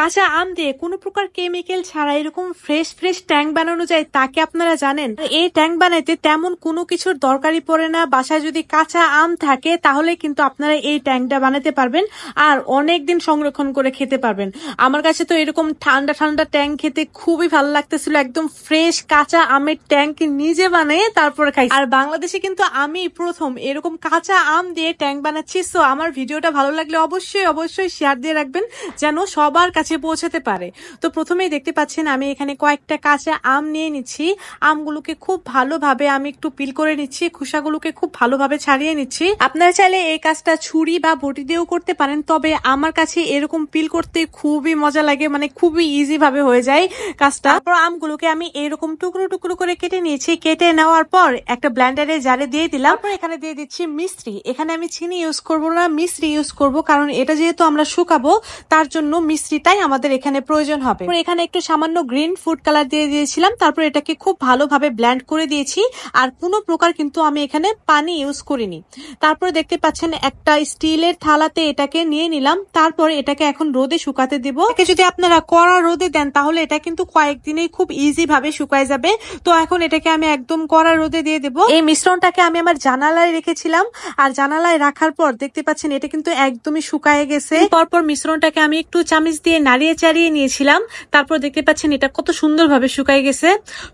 কাঁচা আম দিয়ে কোনো প্রকার কেমিক্যাল ছাড়া এরকম ফ্রেশ ফ্রেশ ট্যাঙ্ক বানানো যায় তা কি আপনারা জানেন? এই ট্যাঙ্ক বানাইতে তেমন কোনো কিছুর দরকারই পড়ে না। বাসায় যদি কাঁচা আম থাকে তাহলে কিন্তু আপনারা এই ট্যাঙ্কটা বানাতে পারবেন আর অনেক দিন সংরক্ষণ করে খেতে পারবেন। আমার কাছে তো এরকম ঠান্ডা ঠান্ডা ট্যাঙ্ক খেতে খুবই ভালো লাগতেছিল। একদম ফ্রেশ কাঁচা আমের ট্যাঙ্ক নিজে বানিয়ে তারপরে খাই। আর বাংলাদেশে কিন্তু আমি প্রথম এরকম কাঁচা আম দিয়ে ট্যাঙ্ক বানাচ্ছি। সো আমার ভিডিওটা ভালো লাগলে অবশ্যই অবশ্যই শেয়ার দিয়ে রাখবেন যেন সবার কাছে পৌঁছাতে পারে। তো প্রথমেই দেখতে পাচ্ছেন আমি এখানে কয়েকটা কাঁচা আম নিয়ে নিচ্ছি। আমগুলোকে খুব ভালোভাবে আমি একটু পিল করে নিচ্ছি, খোসাগুলোকে খুব ভালোভাবে ছাড়িয়ে নিচ্ছি। আপনারা চাইলে এই কাজটা ছুরি বা বটি দিয়েও করতে পারেন, তবে আমার কাছে এরকম পিল করতে খুবই মজা লাগে, মানে খুবই ইজি ভাবে হয়ে যায় কাজটা। তারপর আমগুলোকে আমি এরকম টুকরো টুকরো করে কেটে নিয়েছি। কেটে নেওয়ার পর একটা ব্লেন্ডারে জারে দিয়ে দিলাম। তারপর এখানে দিয়ে দিচ্ছি মিশ্রি। এখানে আমি চিনি ইউজ করবো না, মিশ্রি ইউজ করব, কারণ এটা যেহেতু আমরা শুকাবো তার জন্য মিশ্রিটাই আমাদের এখানে প্রয়োজন হবে। এখানে একটু সামান্য গ্রিন ফুড কালার দিয়ে দিয়েছিলাম। তারপর এটাকে খুব ভালোভাবে ব্লেন্ড করে দিয়েছি। আর কোনো প্রকার কিন্তু আমি এখানে পানি ইউজ করিনি। তারপরে দেখতে পাচ্ছেন একটা স্টিলের থালাতে এটাকে নিয়ে নিলাম। তারপর এটাকে এখন রোদে শুকাতে দেব। এটাকে যদি আপনারা কড়া রোদে দেন তাহলে এটা কিন্তু কয়েকদিনেই খুব ইজি ভাবে শুকায় যাবে। তো এখন এটাকে আমি একদম কড়া রোদে দিয়ে দেব। এই মিশ্রণটাকে আমি আমার জানালায় রেখেছিলাম, আর জানালায় রাখার পর দেখতে পাচ্ছেন এটা কিন্তু একদমই শুকায় গেছে। পরপর মিশ্রণটাকে আমি একটু চামচ দিয়ে নাড়িয়ে চাড়িয়ে নিয়েছিলাম। তারপর দেখতে পাচ্ছেন এটা কত সুন্দরভাবে শুকায় গেছে।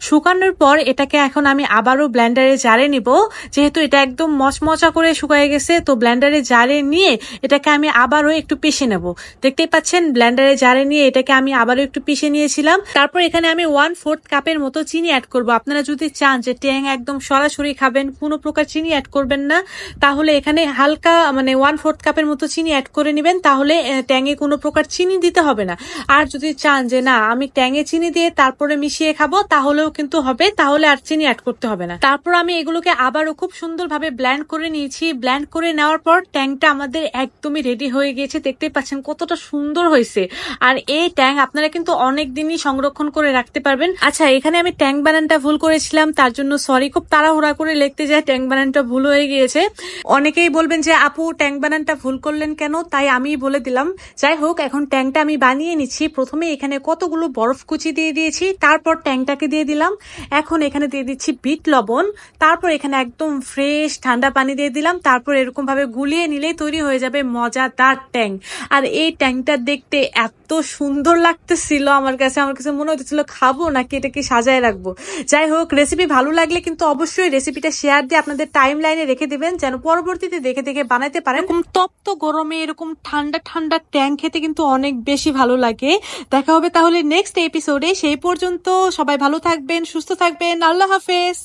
শুকানোর পর এটাকে এখন আমি আবারও ব্লেন্ডারে জারে নিব। যেহেতু এটা একদম মচমচা করে শুকায় গেছে, তো ব্লেন্ডারে জারে নিয়ে এটাকে আমি আবারও একটু পিষে নেব। দেখতেই পাচ্ছেন ব্লেন্ডারে জারে নিয়ে এটাকে আমি আবারও একটু পিষে নিয়েছিলাম। তারপর এখানে আমি 1/4 কাপের মতো চিনি অ্যাড করব। আপনারা যদি চান যে ট্যাং একদম সরাসরি খাবেন, কোনো প্রকার চিনি অ্যাড করবেন না, তাহলে এখানে হালকা মানে 1/4 কাপের মতো চিনি অ্যাড করে নেবেন। তাহলে ট্যাঙে কোনো প্রকার চিনি দিতে হবে না। আর যদি চান যে না আমি ট্যাঙে চিনি দিয়ে তারপরে মিশিয়ে খাবো তাহলেও কিন্তু হবে, তাহলে আর চিনি অ্যাড করতে হবে না। তারপর আমি এগুলোকে আবারও খুব সুন্দরভাবে ব্লেন্ড করে নিয়েছি। ব্লেন্ড করে নেওয়ার পর ট্যাংটা আমাদের একদমই রেডি হয়ে গিয়েছে। দেখতে পাচ্ছেন কতটা সুন্দর হয়েছে। আর এই ট্যাং আপনারা কিন্তু অনেক দিনই সংরক্ষণ করে রাখতে পারবেন। আচ্ছা, এখানে আমি ট্যাং বানানটা ভুল করেছিলাম, তার জন্য সরি। খুব তাড়াহুড়া করে লিখতে যায় ট্যাং বানানটা ভুল হয়ে গিয়েছে। অনেকেই বলবেন যে আপু ট্যাং বানানটা ভুল করলেন কেন, তাই আমি বলে দিলাম। যাই হোক, এখন ট্যাংটা আমি বানিয়ে নিচ্ছি। প্রথমে এখানে কতগুলো বরফ কুচি দিয়ে দিয়েছি, তারপর ট্যাংটাকে দিয়ে দিলাম। এখন এখানে দিয়ে দিচ্ছি বিট লবণ। তারপর এখানে একদম ফ্রেশ ঠান্ডা পানি দিয়ে দিলাম। তারপর এরকম ভাবে গুলিয়ে নিলেই তৈরি হয়ে যাবে মজাদার ট্যাং। আর এই ট্যাংটা দেখতে এত সুন্দর লাগতেছিল আমার কাছে মনে হচ্ছিল খাবো নাকি এটাকে সাজায় রাখবো। যাই হোক, রেসিপি ভালো লাগলে কিন্তু অবশ্যই রেসিপিটা শেয়ার দিয়ে আপনাদের টাইম লাইনে রেখে দিবেন, যেন পরবর্তীতে দেখে দেখে বানাতে পারেন। এরকম তপ্ত গরমে এরকম ঠান্ডা ঠান্ডা ট্যাং খেতে কিন্তু অনেক বেশি ভালো লাগে। দেখা হবে তাহলে নেক্সট এপিসোডে। সেই পর্যন্ত সবাই ভালো থাকবেন, সুস্থ থাকবেন। আল্লাহ হাফেজ।